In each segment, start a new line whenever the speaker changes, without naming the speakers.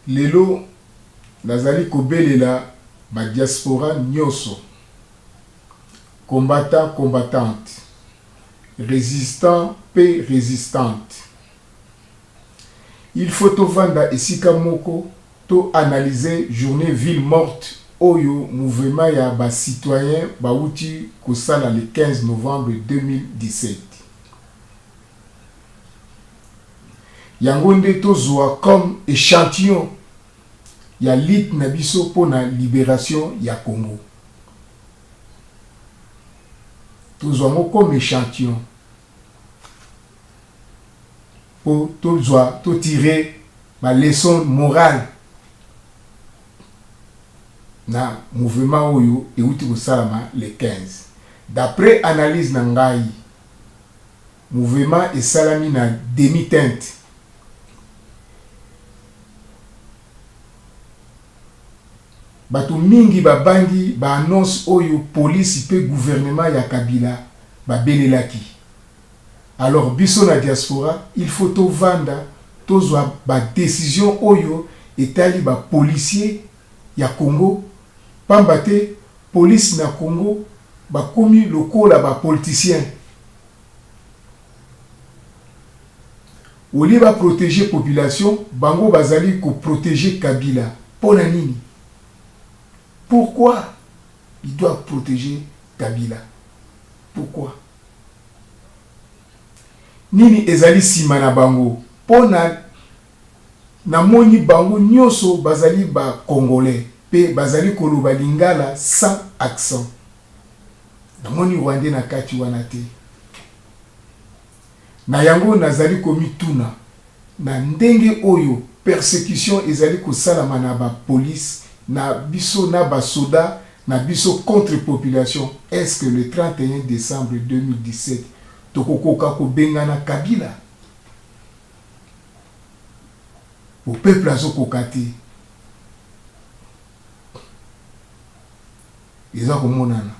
lelo nazali kobelela ba diaspora nyonso, combattant, combattante, résistant, paix résistante. Il faut tovanda esika moko to analyser journée ville morte oyo mouvement ya ba citoyen bauti kosala le 15 novembre 2017. Yango nde tozwa comme échantillon ya lit na biso pona libération ya Congo. Tozwa ngo comme échantillon pour to tirer ma leçon morale na mouvement oyo euti kosalama le 15. D'après analyse na ngai, mouvement esalami na demi-teinte. Bato mingi babangi ba annonce oyo police pe gouvernement ya Kabila ba belelaki. Alors biso na diaspora, il faut to vanda tozwa ba décision oyo etali ba policier ya Congo, pambate police na Congo ba komi lokola ba politicien. Oli ba protéger population, bango bazali ko protéger Kabila. Pona nini? Pourquoi ils doivent protéger Kabila? Pourquoi? Nini ezali sima na bango? Pona na moni bango nyonso bazali ba Congolais pe bazali koloba lingala sans accent. Na moni Rwandais na kati wana te. Na yango nazali komituna na ndenge oyo persécution ezali kosalama na ba police na biso na ba soda na biso contre population. Est-ce que le 31 décembre 2017 tokokoka ko bengana Kabila? Au peuple azo kokate. Eza komonana.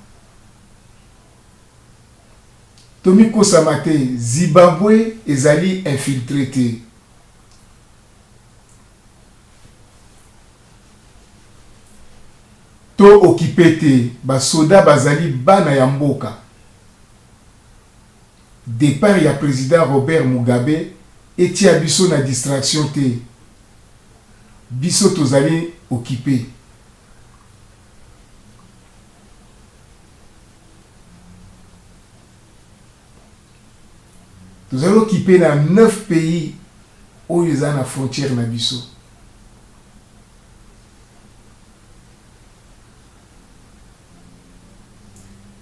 Tomi kosamate Zimbabwe ezali infiltré. To occupé te ba soda bazali bana ya mboka. Départ ya président Robert Mugabe eti ya biso na distraction te. Biso tozali occupé. Tozali occupé na 9 pays oyo eza na frontière na biso.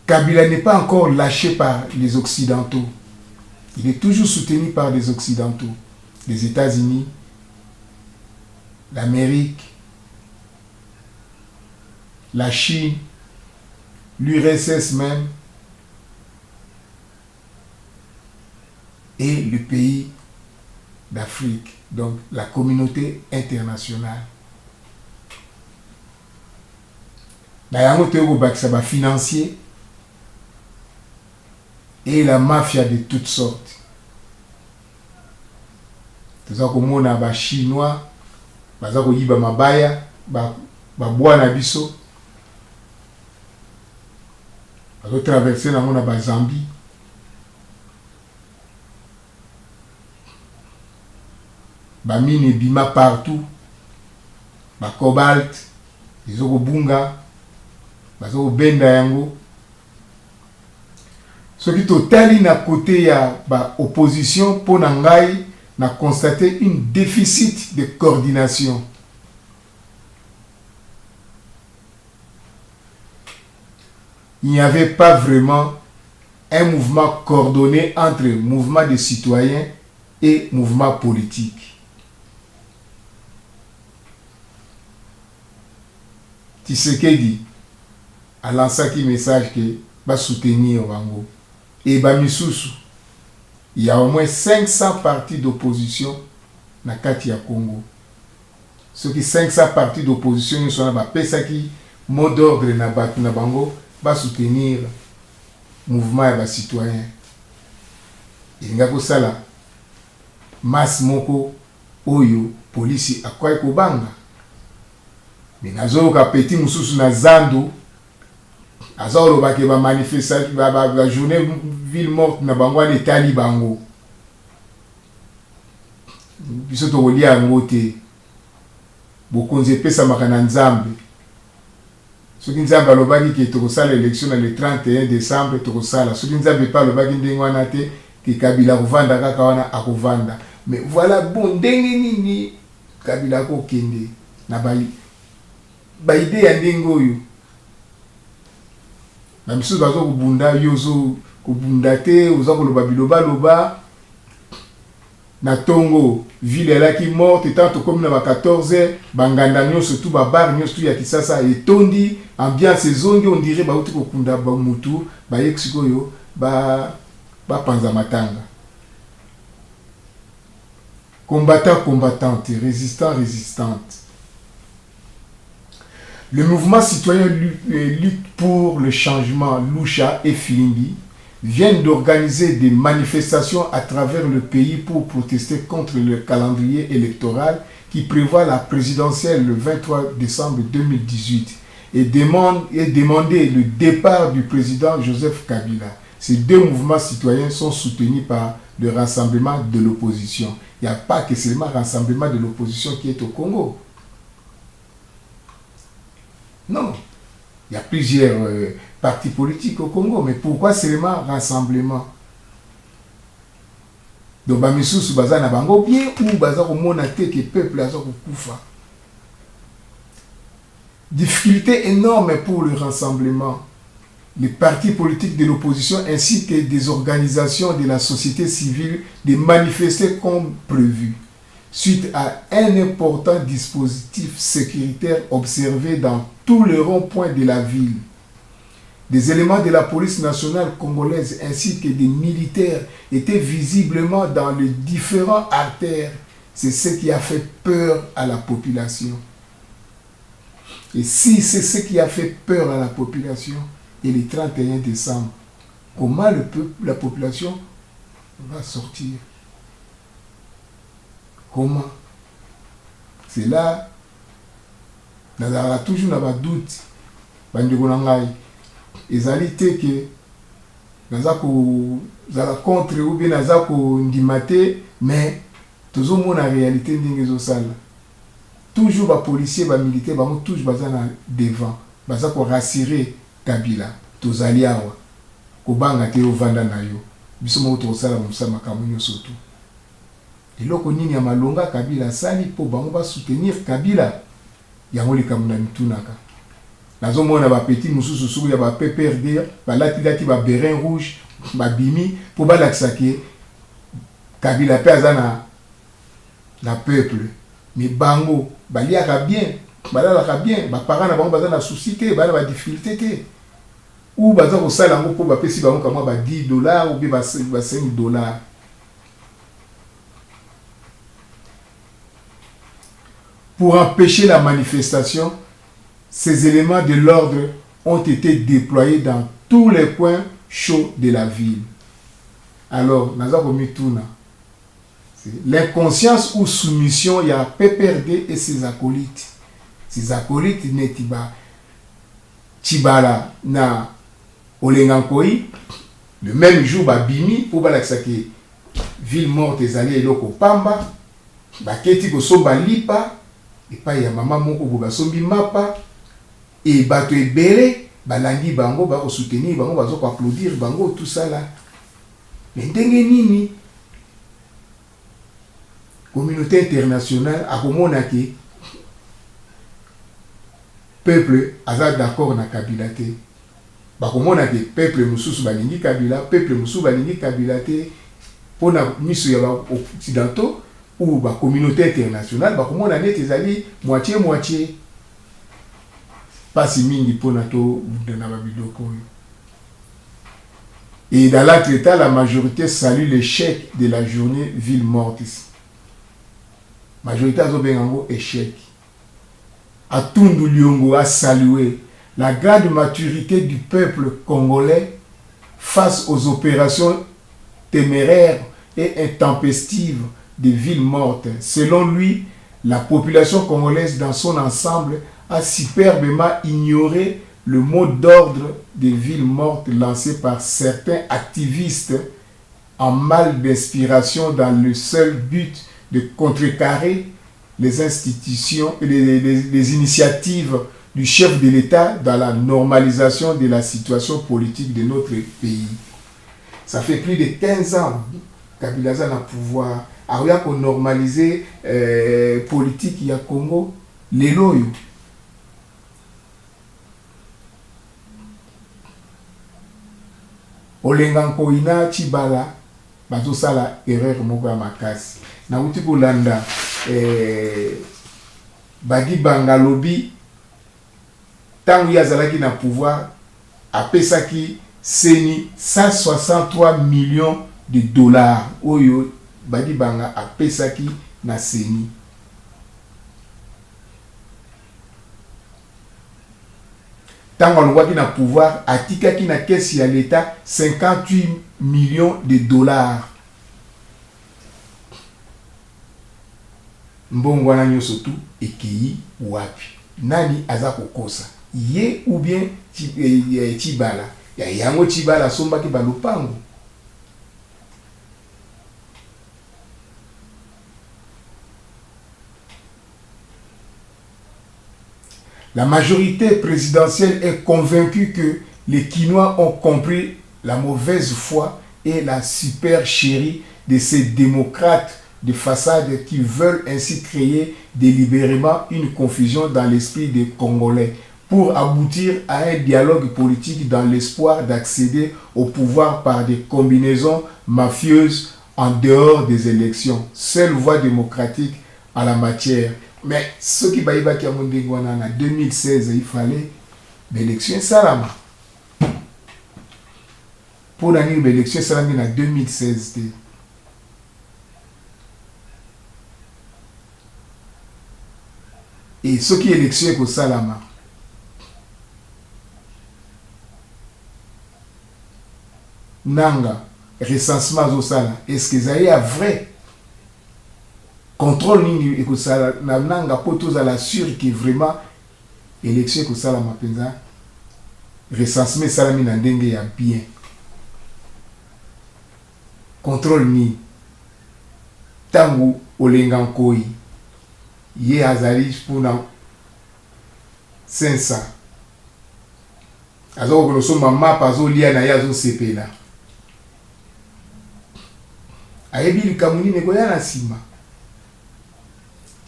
Kabila n'est pas encore lâché par les Occidentaux. Il est toujours soutenu par les Occidentaux. Les États-Unis, l'Amérique, la Chine, l'URSS même, et le pays d'Afrique, donc la communauté internationale. D'ailleurs, on a financier et la mafia de toutes sortes. Tout ça comme on a ba chinois, baza ko yiba mabaya, ba bwana biso. Bazo traverser na mona ba Zambie. Ba mine bima partout. Ba cobalt, izo ko bunga, bazo ko benda yango. Ce qui totali na côté ya ba opposition pour nangai na constaté une déficit de coordination. Il n'y avait pas vraiment un mouvement coordonné entre mouvement de citoyens et mouvement politique. Tshisekedi a lancé un message que va soutenir Wango. Et Bamisusu, il y a au moins 500 partis d'opposition na kati ya Congo. Ceux qui 500 partis d'opposition ils sont là, pesaki mot d'ordre na batu na bango va soutenir mouvement ya ba citoyen. Il nga ko sala mas moko oyo polisi akwai kobanga. Mais nazo ka petit mususu na zando azolo ba ke ba manifestation ba journée ville morte na bango les talibango. Biso to kolia ngote bokonze pesa makana nzambe. Soki nzambe alobaki ke tokosala élection le 31 décembre tokosala. Soki nzambe pa alobaki ndenge wana te ke Kabila kovanda kaka wana akovanda. Mais voilà bon ndenge nini Kabila ko kende na ba idée ya ndenge oyo. Na biso bazo kubunda yozo kubunda te oza koloba biloba loba na tongo ville là qui morte tant comme na 14h banganda nyonso tout ba bar nyonso ya kisasa etondi ambiance zongi on dirait ba uti kokunda ba mutu ba yexiko yo ba panza matanga. Combattants, combattantes, résistants, résistantes. Le mouvement citoyen lutte pour le changement, Lucha et Filimbi, viennent d'organiser des manifestations à travers le pays pour protester contre le calendrier électoral qui prévoit la présidentielle le 23 décembre 2018 et demander le départ du président Joseph Kabila. Ces deux mouvements citoyens sont soutenus par le rassemblement de l'opposition. Il n'y a pas que seulement le rassemblement de l'opposition qui est au Congo. Non, il y a plusieurs partis politiques au Congo, mais pourquoi seulement rassemblement? Donc, Bamissou baza na bango bien ou baza ko monate que peuple aza ko kufa. Difficulté énorme pour le rassemblement. Les partis politiques de l'opposition ainsi que des organisations de la société civile de manifester comme prévu, suite à un important dispositif sécuritaire observé dans tous les ronds-points de la ville. Des éléments de la police nationale congolaise ainsi que des militaires étaient visiblement dans les différents artères. C'est ce qui a fait peur à la population. Et si c'est ce qui a fait peur à la population, et le 31 décembre, comment la population va sortir? Comment? C'est là, nous avons toujours un doute. Ils ont dit que nous avons contre ou bien nous avons ndimaté, mais tout le monde en réalité n'est pas ça. Toujours les policiers, les militaires, toujours devant, ils ont rassuré Kabila. Tozali awa kobanga te ovanda na yo biso mo tosala musama kamunyo soto eloko nini ya malonga Kabila sali po bango ba soutenir Kabila yango likamuna mitunaka nazomona ba petit mususu suku ya ba PPRD ba lati ba bérin rouge ba bimi po ba laksake Kabila pe azana na peuple mais bango baliaka bien balalaka bien ba parents na bango bazana souci te ba difficulté te ou baza ko sala ngo po ba pesi bango kama ba $10 ou bien ba $5. Pour empêcher la manifestation, ces éléments de l'ordre ont été déployés dans tous les coins chauds de la ville. Alors, nazako mituna. L'inconscience ou soumission, il y a PPRD et ses acolytes. Ces acolytes netiba Tibala na Olengankoi, le même jour babimi pour balaksake ville morte ezali eloko pamba baketi ko somba lipa et pas ya mama moko ko basombi mapa et bato ebele balangi bango ba ko soutenir bango bazo ko applaudir bango tout ça là. Mais ndenge nini communauté internationale a komona ke peuple aza d'accord na Kabila te. Bakomona ke peuple mususu balingi Kabila, peuple mususu balingi Kabila te pona miso ya ba occidentaux ou ba communauté internationale bakomona neti ezali moitié pasi mingi pona to na babiloko. Et dans l'acte état, la majorité salue l'échec de la journée ville morte. Majorité a bengango échec. Atundu Liongo a salué la grande maturité du peuple congolais face aux opérations téméraires et intempestives des villes mortes. Selon lui, la population congolaise dans son ensemble a superbement ignoré le mot d'ordre des villes mortes lancé par certains activistes en mal d'inspiration dans le seul but de contrecarrer les institutions et les initiatives du chef de l'État dans la normalisation de la situation politique de notre pays. Ça fait plus de 15 ans que Kabila a le pouvoir. Il a normalisé la politique du Congo. Les loyaux. Olenganko ina chibala bazo sala erreur moko ya makasi na uti kolanda badi bangalobi tangu yazalaki na pouvoir apesaki seni 163 millions de dollars oyo badi banga apesaki na seni. Tango alongwaki na pouvoir atikaki na kesi ya l'État 58 millions de dollars. Mbongo wana nyonso tu ekei wapi? Nani aza kokosa? Ye ou bien Tshibala? Ya yango Tshibala sombaki balopango. La majorité présidentielle est convaincue que les Quinois ont compris la mauvaise foi et la supercherie de ces démocrates de façade qui veulent ainsi créer délibérément une confusion dans l'esprit des Congolais pour aboutir à un dialogue politique dans l'espoir d'accéder au pouvoir par des combinaisons mafieuses en dehors des élections. Seule voie démocratique en la matière. Mais ce qui va y avoir en 2016, il fallait l'élection salama. Pour l'élection salama en 2016. Et ce qui est élection au salama. Nanga, recensement au sala. Est-ce que ça y est vrai? Contrôle nini ekosala na nanga po tozala sûr que vraiment élection ekosala mapenza recensement esalami na ndenge ya bien. Contrôle ni tangu olenga nkoi ye azali mpona 500 azokosomba mapa azolia na ye azosepela ayebi likambo nini ekoya na nsima.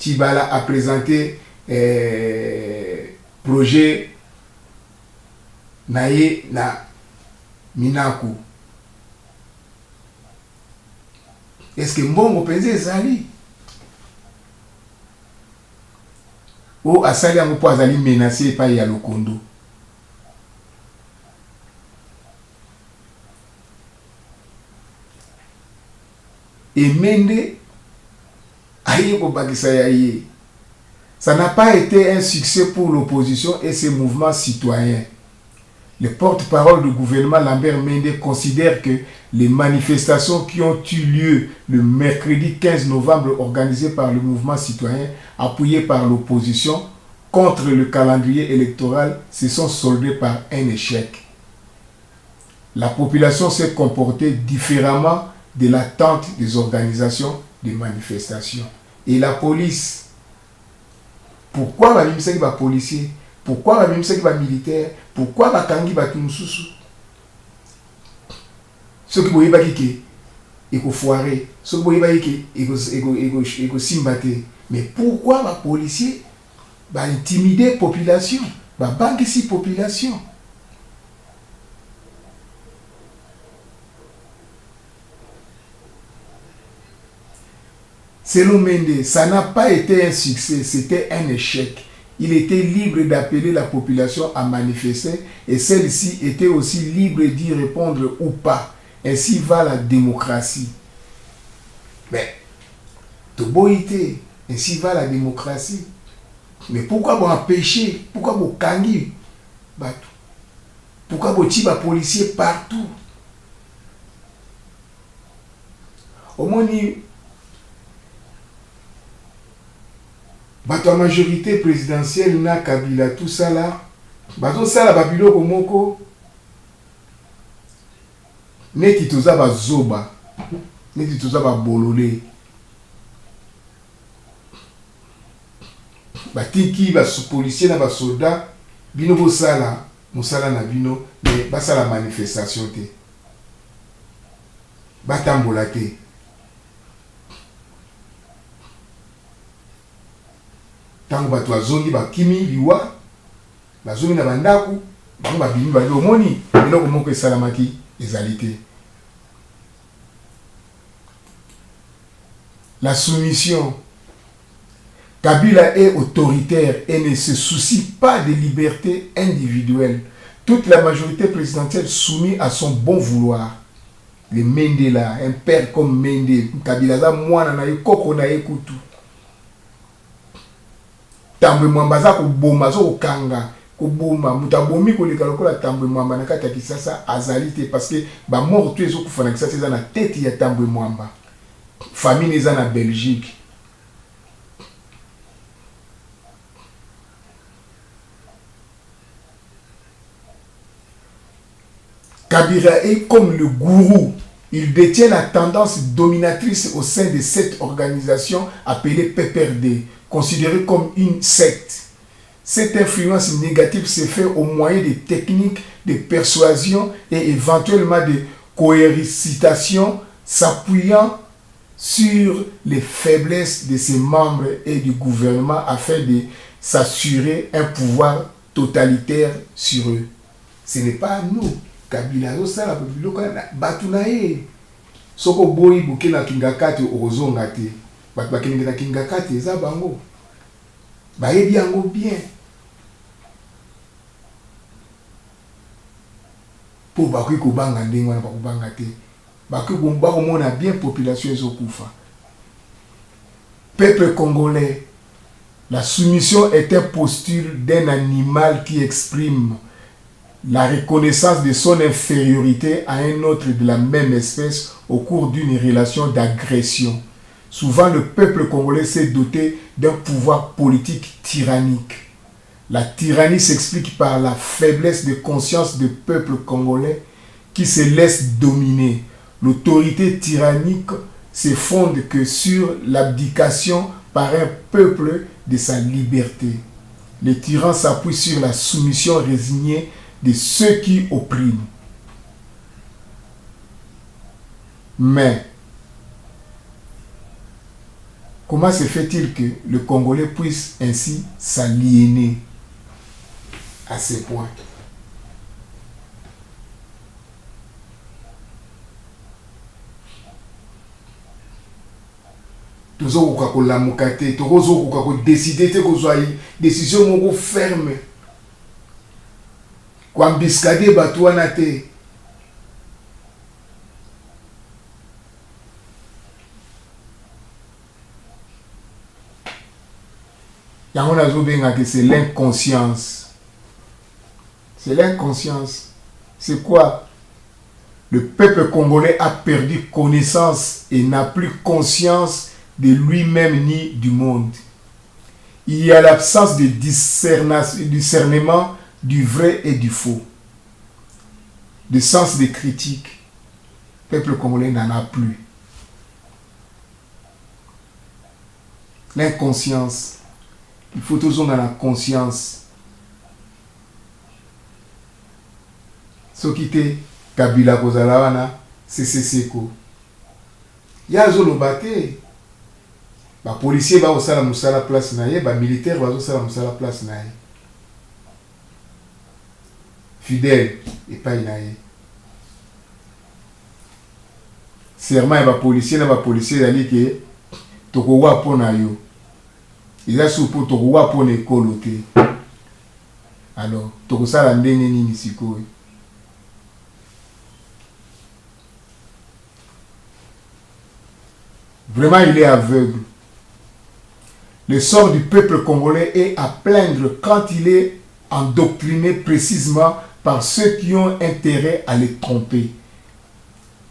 Tshibala a présenté projet naye na Minaku. Est-ce que mbongo penze ezali? O asali yango po azali menacé epai ya Lokondo. Emende ça n'a pas été un succès pour l'opposition et ses mouvements citoyens. Le porte-parole du gouvernement Lambert Mende considère que les manifestations qui ont eu lieu le mercredi 15 novembre organisées par le mouvement citoyen appuyé par l'opposition contre le calendrier électoral se sont soldées par un échec. La population s'est comportée différemment de l'attente des organisations des manifestations. Et la police, pourquoi va même ça qui va policier? Pourquoi va même ça qui va militaire? Pourquoi va kangi va tunsusu? Ce qui voyait pas qui est foiré, ce qui voyait pas qui est simbaté. Mais pourquoi va policier va intimider population, va banquer si population? Selon Mende, ça n'a pas été un succès, c'était un échec. Il était libre d'appeler la population à manifester et celle-ci était aussi libre d'y répondre ou pas. Ainsi va la démocratie. Mais, toboïté, ainsi va la démocratie. Mais pourquoi vous empêchez? Pourquoi vous kangi? Pourquoi vous tirez les policiers partout? Au moins, la majorité présidentielle na Kabila tout ça là bato ça la babilo komoko neti toza bazoba neti toza babolole batiki policier na basoda bino bosala mosala na bino mais basala manifestation te batambola te tango bato bazongi bakimi liwa bazongi na bandako bango babimi bali omoni eloko moko esalamaki ezali te. La soumission. Kabila est autoritaire et ne se soucie pas des libertés individuelles. Toute la majorité présidentielle soumise à son bon vouloir. Les Mendela, un père comme Mende, Kabila za mwana na yekoko na yekutu. Tambwe mwamba za kuboma, zo kanga, kuboma, mutabomi koleka lokola tambwe mwamba na kati ya Kisasa azali te parce que ba mort tu ezo kufana Kisasa eza na tête ya tambwe mwamba. Famille eza na Belgique. Kabila est comme le gourou. Il détient la tendance dominatrice au sein de cette organisation appelée PPRD, considérée comme une secte. Cette influence négative se fait au moyen des techniques de persuasion et éventuellement de coercitation, s'appuyant sur les faiblesses de ses membres et du gouvernement afin de s'assurer un pouvoir totalitaire sur eux. Ce n'est pas à nous. Kabila osala biloko na batu na ye soko boyi buke na kingakate ozonga te batu bakenge na kingakate eza bango bayebi yango bien po bakwi kobanga ndenge wana bakobanga te bakwi bakomona bien population ezokufa. Peuple congolais, la soumission est une posture d'un animal qui exprime la reconnaissance de son infériorité à un autre de la même espèce au cours d'une relation d'agression. Souvent, le peuple congolais s'est doté d'un pouvoir politique tyrannique. La tyrannie s'explique par la faiblesse de conscience du peuple congolais qui se laisse dominer. L'autorité tyrannique se fonde que sur l'abdication par un peuple de sa liberté. Le tyran s'appuie sur la soumission résignée de ceux qui oppriment. Mais, comment se fait-il que le Congolais puisse ainsi s'aliéner à ce point? Tozokoka kolamuka te, tozokoka kodécider te kozwa décision moko ferme. Kwa mbiskade batu wana te. Yango nazobenga que c'est l'inconscience. C'est l'inconscience. C'est quoi? Le peuple congolais a perdu connaissance et n'a plus conscience de lui-même ni du monde. Il y a l'absence de discernement du vrai et du faux. De sens de critique. Le peuple congolais n'en a plus. L'inconscience. Il faut toujours dans la conscience. Ce qui était Kabila Kozalawana, c'est Seko. Yazo Lobate. Les policiers vont au la place naïe, les militaires vont au la place naïe. Fidèle et pas inaïe. Serment et les policiers d'aller que Tokowa pona yo. Ils ont soupo Tokowa pona ekolote. Alors, Tokosala ndenge nini sikoyo. Vraiment, il est aveugle. Le sort du peuple congolais est à plaindre quand il est endoctriné précisément par ceux qui ont intérêt à les tromper.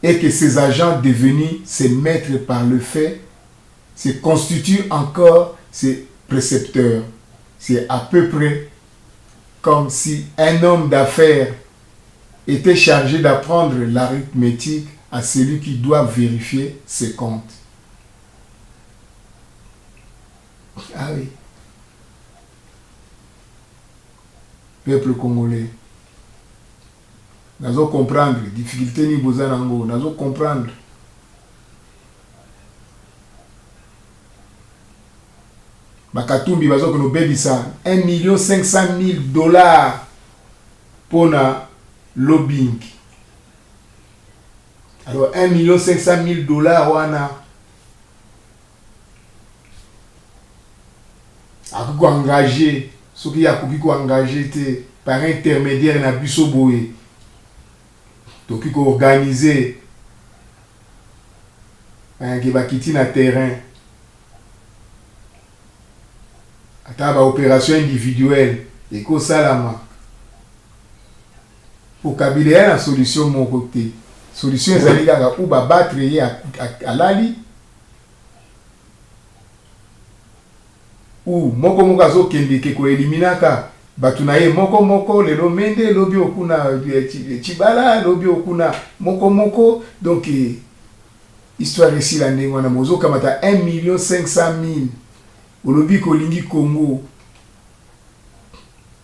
Et que ces agents devenus ses maîtres par le fait se constituent encore ses précepteur. C'est à peu près comme si un homme d'affaires était chargé d'apprendre l'arithmétique à celui qui doit vérifier ses comptes. Ah oui. Peuple congolais. Nous allons comprendre. Difficulté ni bozanango. Nous allons comprendre. Bakatumbi bazo kono bebisa 1 500 000 dollars pour na lobbying. Alors 1 500 000 dollars wana ako engagé ce qui a ko engagé te par intermédiaire na biso boye to ki ko organiser un qui va quitter na terrain ata ba opération individuelle et ko salama pour Kabila la solution mon côté solution ezali kaka ou ba battre ye à lali ou moko azo kende ke ko eliminaka batu na ye moko lelo mende lobi okuna chibala lobi okuna moko donc histoire ici la ndenge na mozo kamata 1 500 000 olobi ko lingi Congo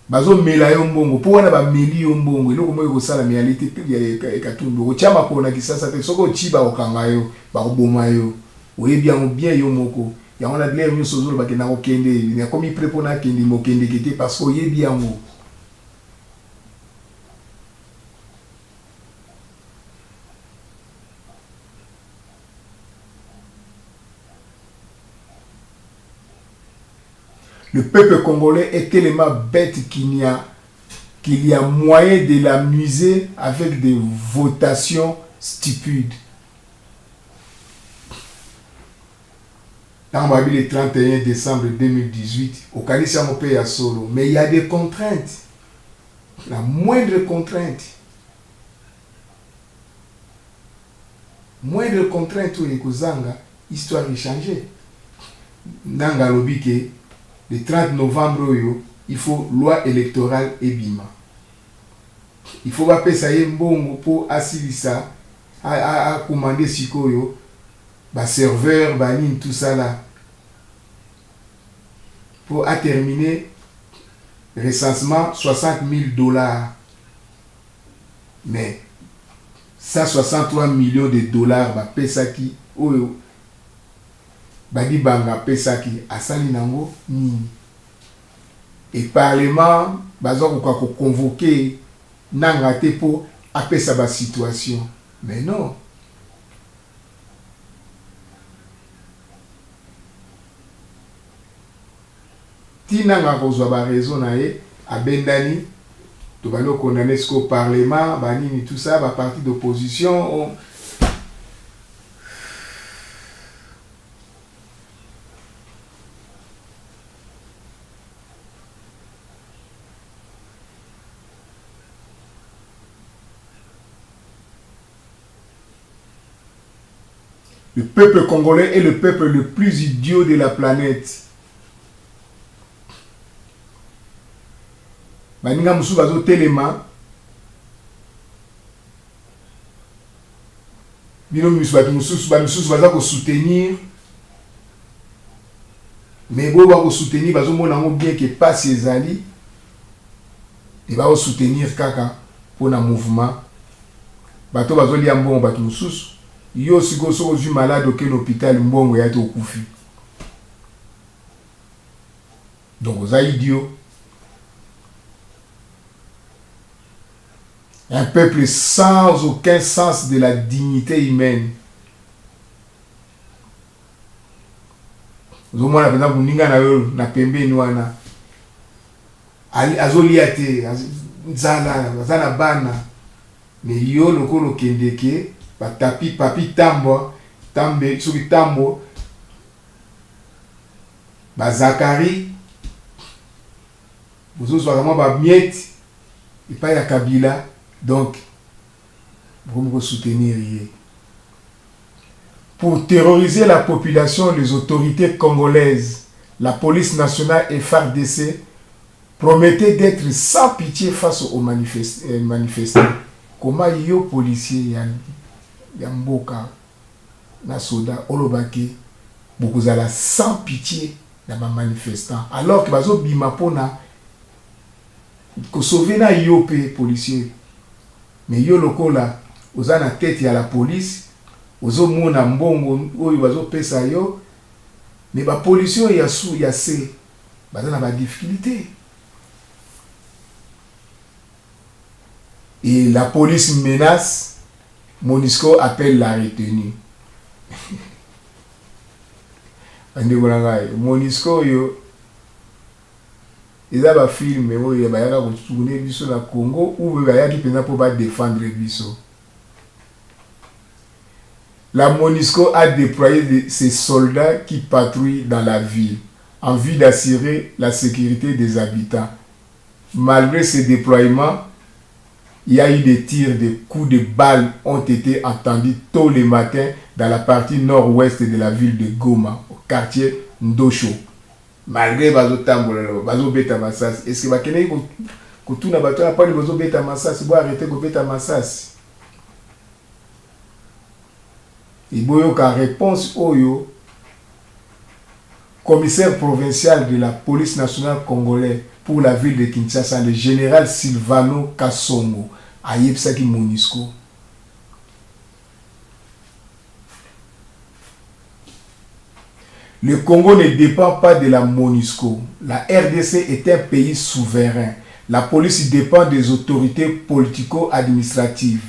bazo mela yo mbongo po wana ba meli yo mbongo eloko moyo ko sala realite pe ya katumbo ko chama ko na kisasa te soko chiba okanga yo ba koboma yo oyebi yango bien yo moko ya on a de l'air mieux sozolo ba kena ko kende ni komi prepona kende mo kende kete parce que oyebi yango. Le peuple congolais est tellement bête qu'il y a moyen de l'amuser avec des votations stupides. Dans le 31 décembre 2018, au Kalissa Mopé à Solo, mais il y a des contraintes. La moindre contrainte. Moindre contrainte où les Kozanga, histoire est changée. Nanga Lobike, le 30 novembre, il faut loi électorale et bima. Il faut pas payer ça mbongo pour assilisa à commander sikoyo, ba serveur, ba ligne tout ça là. Pour terminer recensement 60 000 dollars. Mais 163 millions de dollars ba pesa ki oyo badi banga pesa ki asali nango ni et parlement bazo ko convoquer nanga te pour apesa ba situation mais non tinanga kozwa ba raison na ye abendani to balo condamner ce au parlement banini tout ça ba parti d'opposition Le peuple congolais est le peuple le plus idiot de la planète. Baninga musu bazo telema. Bino musu baza ko soutenir. Mais bo ba ko soutenir bazo mona ngo bien que pas ezali. Et ba ko soutenir kaka pour na mouvement. Bato bazo lia mbongo bato mususu. Yo siko soko ju malade auquel hôpital mbongo ya to kufi. Donc aux idiots. Un peuple sans aucun sens de la dignité humaine. Vous avez par exemple ninga na yo na pembeni wana. Azoliate, zana bana. Mais yo lokolo kendeke batapi papi tambo tambe soki tambo ba Zakari vous vraiment ba miette et pas ya Kabila donc vous soutenir hier pour terroriser la population les autorités congolaises la police nationale et FARDC promettaient d'être sans pitié face aux manifestants. Comment yo policier ya mboka na soda olobake bokozala sans pitié na ba manifestants alors que bazo bima pona ko sauver na yo pe policier mais yo lokola oza na tête ya la police ozo mona mbongo oyo bazo pesa yo mais ba policier ya sou ya se baza na ba difficulté. Et la police menace, MONUSCO appelle la retenue. MONUSCO yo ils ont film mais ils ont tourner biso na Congo ou bayaki pena pour défendre biso. La MONUSCO a déployé ses soldats qui patrouillent dans la ville en vue d'assurer la sécurité des habitants. Malgré ces déploiements, il y a eu des tirs, des coups de balles ont été entendus tôt le matin dans la partie nord-ouest de la ville de Goma, au quartier Ndosho. Malgré bazo tambola, bazo beta masasi. Est-ce que bakene ko tuna bato na pas bazo beta masasi, bo arrêter ko beta masasi. Et boyo ka réponse oyo commissaire provincial de la police nationale congolaise pour la ville de Kinshasa, le général Silvano Kasongo, a yebsaki MONUSCO. Le Congo ne dépend pas de la MONUSCO. La RDC est un pays souverain. La police dépend des autorités politico-administratives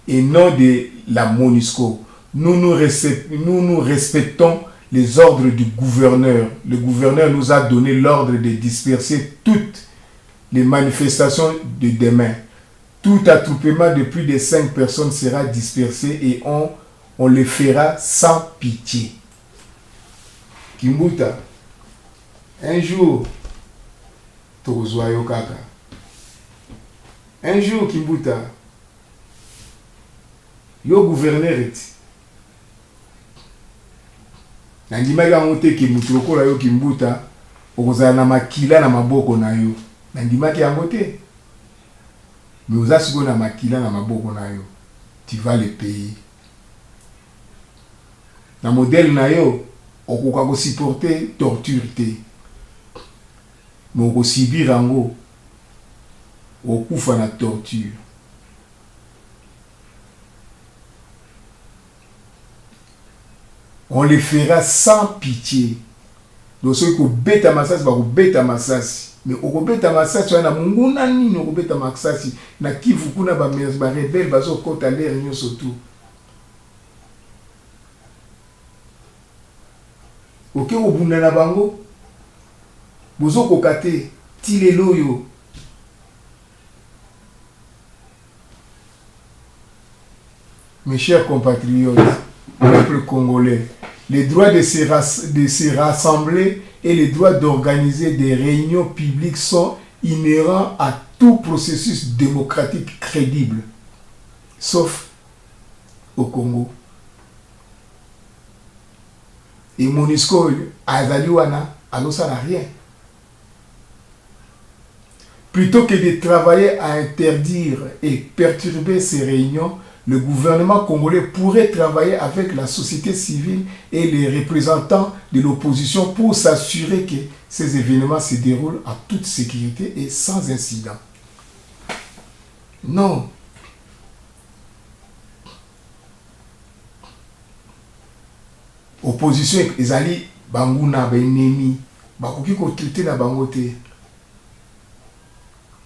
et non de la MONUSCO. Nous respectons les ordres du gouverneur. Le gouverneur nous a donné l'ordre de disperser toutes les manifestations de demain. Tout attroupement de plus de 5 personnes sera dispersé et on le fera sans pitié. Kimbuta, un jour, Tozoayo Kaka. Un jour, Kimbuta, yo gouverneur eti. Nandimaki yango te ke mutu lokola yo Kimbuta okozala na makila na maboko na yo. Nandimaki yango te. Mais oza siko na makila na maboko na yo. Tu vas le payer. Na modèle na yo okoka ko supporter torture te. Mais oko subir yango okufa na torture. On les fera sans pitié. Donc ceux qui bêta masasi va bêta masasi. Mais au bêta masasi on a munguna nini au bêta masasi na Kivu kuna ba rebelle bazo kota l'air nyo surtout. OK obunda na bango. Bozo kokate tilelo yo. Mes chers compatriotes, peuple congolais, les droits de se rassembler et les droits d'organiser des réunions publiques sont inhérents à tout processus démocratique crédible, sauf au Congo. Et MONUSCO, Azaliwana, alors ça n'a rien. Plutôt que de travailler à interdire et perturber ces réunions, le gouvernement congolais pourrait travailler avec la société civile et les représentants de l'opposition pour s'assurer que ces événements se déroulent en toute sécurité et sans incident. Non. Opposition ezali banguna benemi bakoki ko traiter na bangote.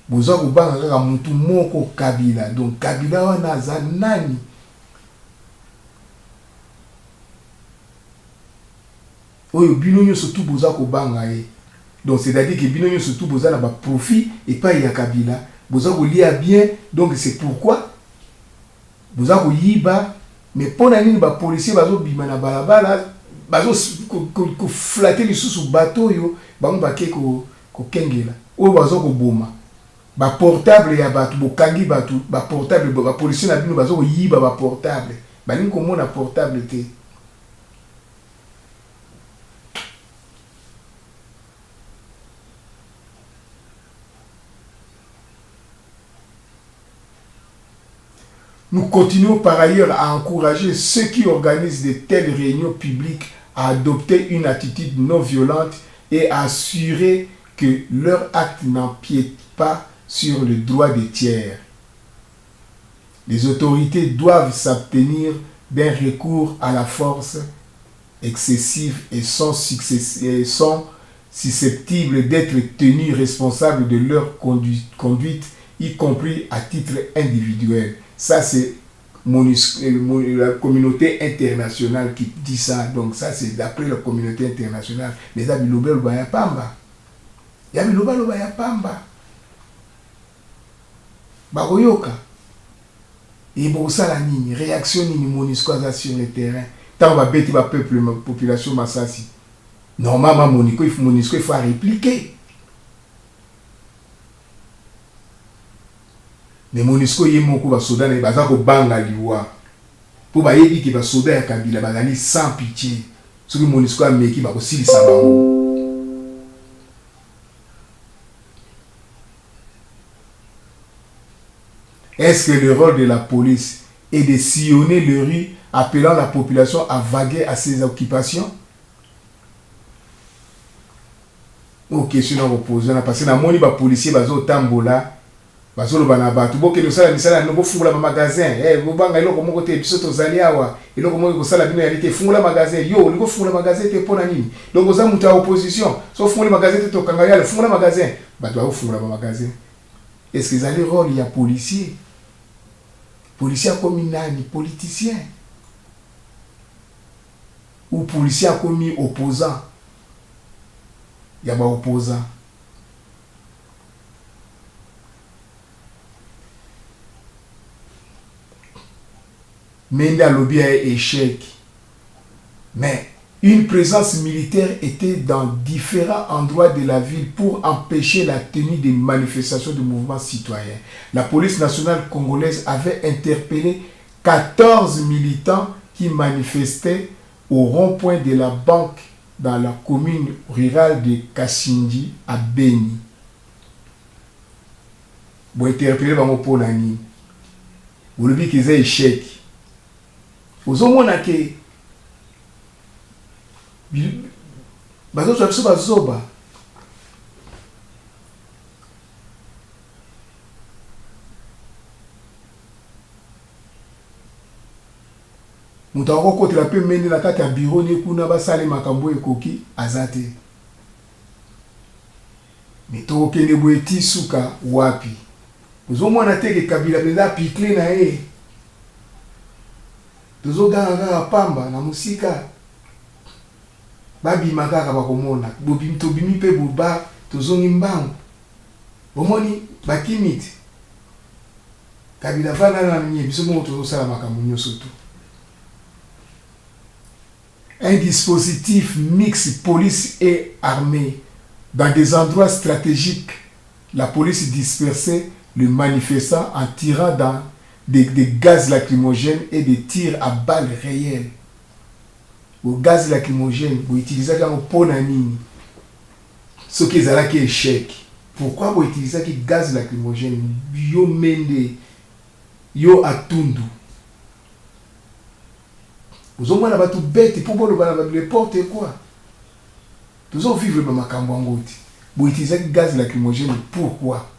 Boza kubanga kaka mutu moko Kabila. Donc Kabila wana za nani? Oyo binonyo surtout boza kubanga e. Donc c'est-à-dire que binonyo surtout boza na ba profit et pas ya Kabila. Boza ko lia bien. Donc c'est pourquoi boza ko yiba mais pona nini ba policier bazo bima na balabala bazo ko flatter les sous bateau yo bango bake ko kengela. Oyo bazo ko boma. Ba portable ya batu bokangi batu ba portable ba policier na bino bazo yiba ba portable balingi komona portable te. Nous continuons par ailleurs à encourager ceux qui organisent de telles réunions publiques à adopter une attitude non violente et à assurer que leur acte n'empiète pas sur le droit des tiers. Les autorités doivent s'abstenir d'un recours à la force excessive et sont susceptibles d'être tenus responsables de leur conduite, y compris à titre individuel. Ça, c'est la communauté internationale qui dit ça. Donc ça, c'est d'après la communauté internationale. Mais ça, biloba loba ya pamba. Ya biloba loba ya pamba. Bagoyoka. Et bon, ça la nini, réaction nini MONUSCO sur le terrain. Tant va bêter le peuple, la population massassi. Normalement, MONUSCO, il faut répliquer. Mais MONUSCO, il y a beaucoup de soldats qui sont banga liwa. Pour bayebi ki ba soldats ya Kabila bazali sans pitié. Ce que MONUSCO a mis qui va aussi les sabango. Est-ce que le rôle de la police est de sillonner les rues appelant la population à vaguer à ses occupations? Aux questions reposées, parce que dans mon livre, les policiers bazo tambola, bazo le banabatu, bon que nous sommes là, nous fungula magasin, vous banga ilo comme côté biso tozaliawa, ilo comme ko sala bino yalité fungula magasin, yo, liko fungula magasin te pona nini? Donc oza muta opposition, so fungula magasin te tokanga yale fungula magasin, bato ba fungula magasin. Est-ce qu'ils ont le rôle il y a policier? Policier comme nani, politicien? Ou policier comme opposant? Il y a des opposants. Menda lobby a échec. Mais une présence militaire était dans différents endroits de la ville pour empêcher la tenue des manifestations de mouvements citoyens. La police nationale congolaise avait interpellé 14 militants qui manifestaient au rond-point de la banque dans la commune rurale de Kasindi à Beni. Vous interpellez dans mon polani. Vous le dites qu'ils ont échec. Vous avez bazo twa biso bazoba muta okotela pe mende na kati ya bureau ni kuna basale makambo ekoki azate mito okende boeti suka wapi uzomwana teke Kabila beza pikle na ye tozoganga pamba na musika babi makaka bakomona bobim tobimi pe boba tozongi mbango bomoni bakimiti Kabila fana na nye biso mo tozosala makambo nyonso tu. Un dispositif mixte police et armée dans des endroits stratégiques. La police dispersait les manifestants en tirant dans des gaz lacrymogènes et des tirs à balles réelles. Au gaz lacrymogène, vous utilisez comme ponanini. Ce qui est là qui est échec. Pourquoi vous utilisez le gaz lacrymogène? Yo mende, yo atundu. Vous avez tout bête pour vous le porter quoi? Vous avez vivre dans ma cambouangoti. Vous utilisez le gaz lacrymogène pourquoi?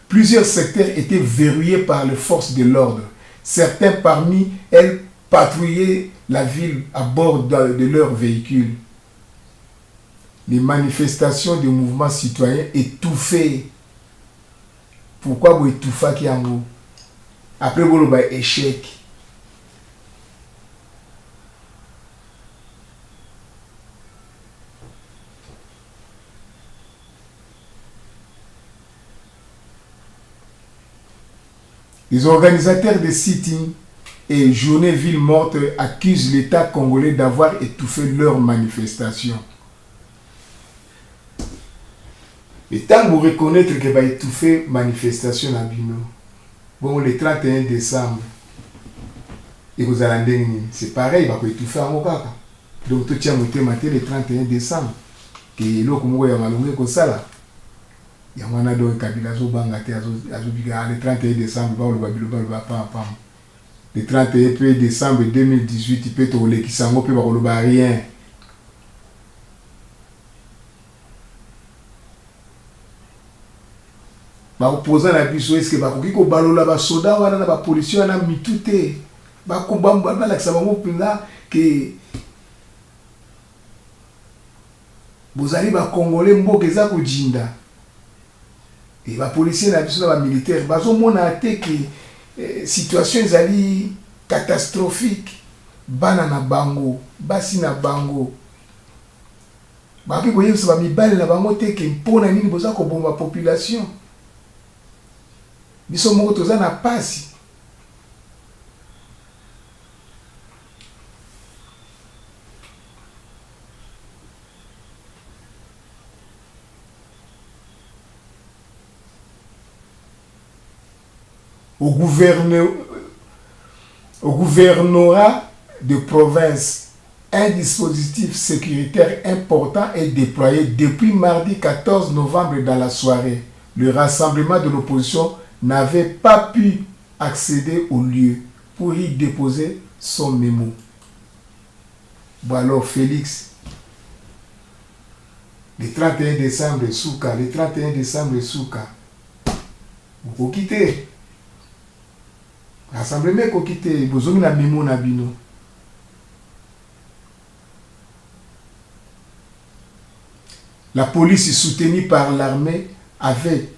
Plusieurs secteurs étaient verrouillés par les forces de l'ordre. Certains parmi elles patrouillaient la ville à bord de leurs véhicules. Les manifestations des mouvements citoyens étouffées. Pourquoi vous étouffez qui en haut? Après vous avez échec. Les organisateurs de sit-in et journées ville morte accusent l'État congolais d'avoir étouffé leurs manifestations. Et tant que vous reconnaître que va étouffer manifestation à Bino, bon, le 31 décembre, et vous allez c'est pareil, il va étouffer en Okaka. Donc, tout tient monté le 31 décembre. Et là, comme vous avez malgré comme ça là. ya mwana do Kabila zo banga te azo biga le 31 décembre ba le babilo ba pam pam le 31 décembre 2018 peut to le kisango pe ba ko ba rien ba opposant na biso est-ce que ba koki ko balola ba soda wana na ba police wana mitute ba ko ba la kisango pinga que bozali ba congolais mboka eza ko jinda et les policiers et les militaires, ils ont montré que situation est catastrophique. Banana bango, basina bango. Bapi koye ça va mi balle na bango te que mpona nini boza ko bomba population. Biso moko toza na pasi. Au gouvernorat de province, un dispositif sécuritaire important est déployé depuis mardi 14 novembre dans la soirée. Le rassemblement de l'opposition n'avait pas pu accéder au lieu pour y déposer son mémo. Bon alors Félix, le 31 décembre Souka, vous quittez. Rassemblement ko quitter bozongi na memo na bino. La police soutenue par l'armée avait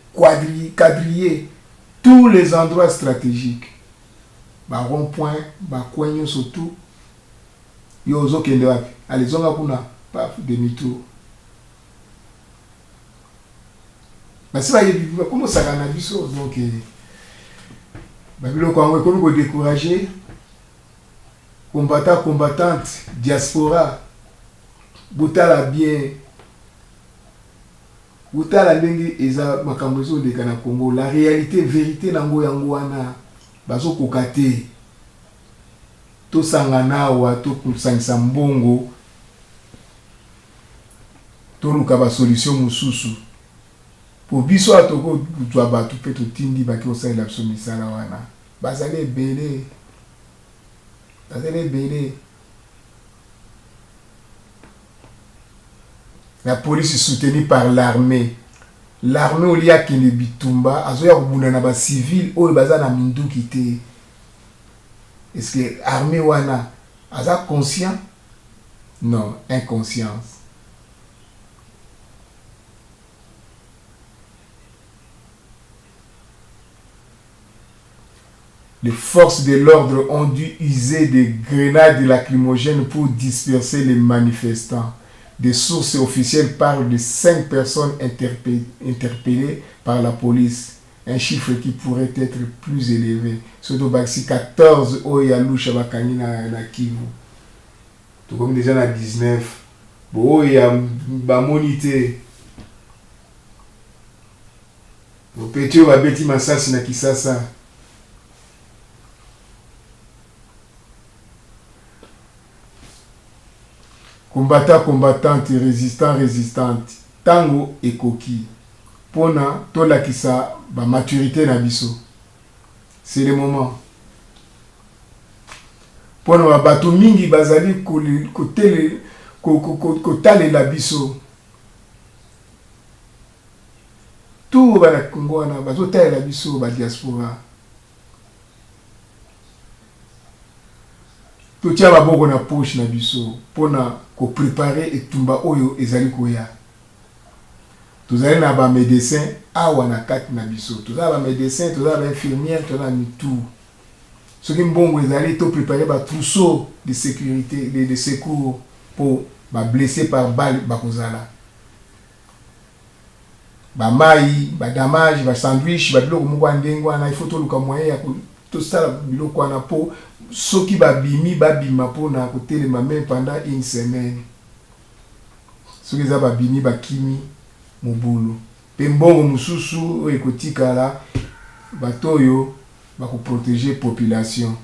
quadrillé tous les endroits stratégiques. Ba rond-point, ba coin surtout. Yo zo kende wapi? Allez zonga kuna paf demi-tour. Ba si ba yebi ba kono saka na biso donc Babilo Kwango est découragé, combattante, diaspora, Boutala bien, Boutala Bengi Eza Makambozo de Kana Congo, la réalité, vérité Nango Yangoana, Bazo Kokate, To Sangana wa To Sansambongo, To Lukaba solution Mususu. Pour biso atoko tu ba tu peut tindi ba ki o sai la misala wana bazale belé la police soutenue par l'armée au lia qui ne bitumba azoya kubunda na ba civil o bazana minduki te est-ce que armée wana aza conscient non inconscience. Les forces de l'ordre ont dû user des grenades lacrymogènes pour disperser les manifestants. Des sources officielles parlent de 5 personnes interpellées par la police. Un chiffre qui pourrait être plus élevé. Surtout si 14 Oyaloucha Bakani na Kivu. Tout comme déjà na 19. Bon, il y a Bamonité. Au petit ou à Betty Massas na Kisasa. Combattante, résistante, tango et coquille. Pona, tola kisa, ba maturité na biso. C'est le moment. Pona ba bato mingi bazali kotale la biso. Tout ba na Congo na bato tale la biso ba diaspora. Totia baboko na poche na biso pona ko préparer etumba oyo ezali koya. Tozali na ba médecin awa na kati na biso. Tozali ba médecin, tozali ba infirmière, tozali ni tout. Ce qui mbongo ezali to préparer ba trousseau de sécurité, de secours pour ba blessé par balle ba kozala. Ba mai, ba damage, ba sandwich, ba biloko moko ndengwa na il faut to luka moyen ya to sala biloko wana po soki babima pona kotelema même pendant une semaine. Soki za babimi bakimi mobulu. Pe mbongo mususu ekotikala batoyo bako protéger population.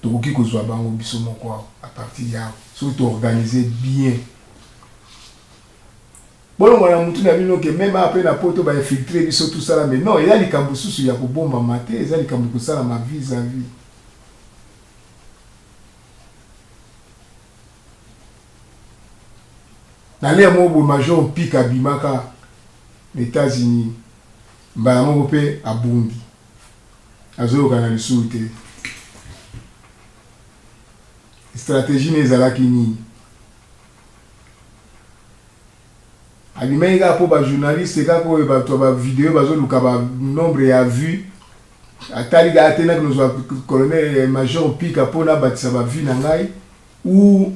Tokoki kozwa bango biso moko à partir ya so to organiser bien. Bon, on a montré que même après la poto va infiltrer tout ça là, mais non, il y a les camboussous, il y a pour bon maté, il y a les camboussous ça ma vie à vie. Dans les mots major on pique à Bimaka, les États-Unis, bah on peut à Bungi, à Zoro Canal Sud. Stratégie n'est pas qui Alimeka pour les journalistes, pour les vidéos, le nombre de vues. Atali ga atena que nous colonel major pique pour la bâtisse va vie nangai ou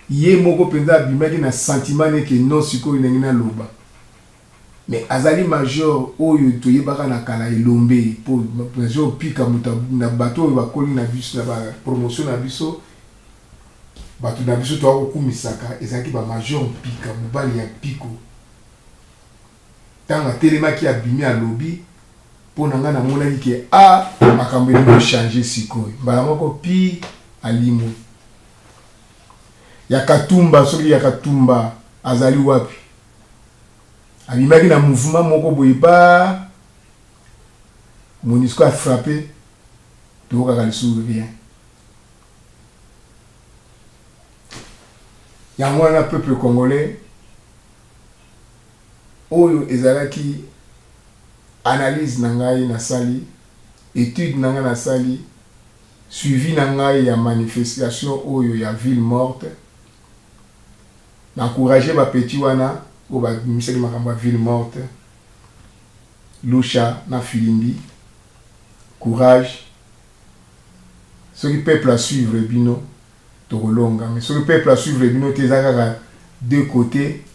yé moko penza bimaki na sentiment que non siko inengina loba. Mais azali major oyo toyebaka na kala elombe pour major pique muta na bateau ba koli na biso na ba promotion na biso. Bato na biso to akumisaka ezaki ba major pique mobali ya piko. Tanga telema ki abimi a lobby pour nanga na mona ki a makambo ni changer sikoy bala moko pi alimo ya katumba soki ya katumba azali wapi abimaki na mouvement moko boye ba Monisco a frappé to ka kalisu rien ya mwana peuple congolais oyo ezalaki analyse nangai na sali étude nangai na sali suivi nangai ya manifestation oyo ya ville morte n'encourager ba petit wana o ba miseli makamba ville morte Lusha na Filimbi courage ceux qui peuple à suivre bino tokolonga mais ceux qui peuple à suivre bino tezaka deux côtés.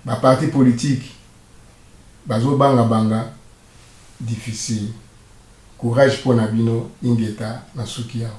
Ma parti politique, bazo banga difficile. Courage pour Nabino, Ingeta, Nasukiao.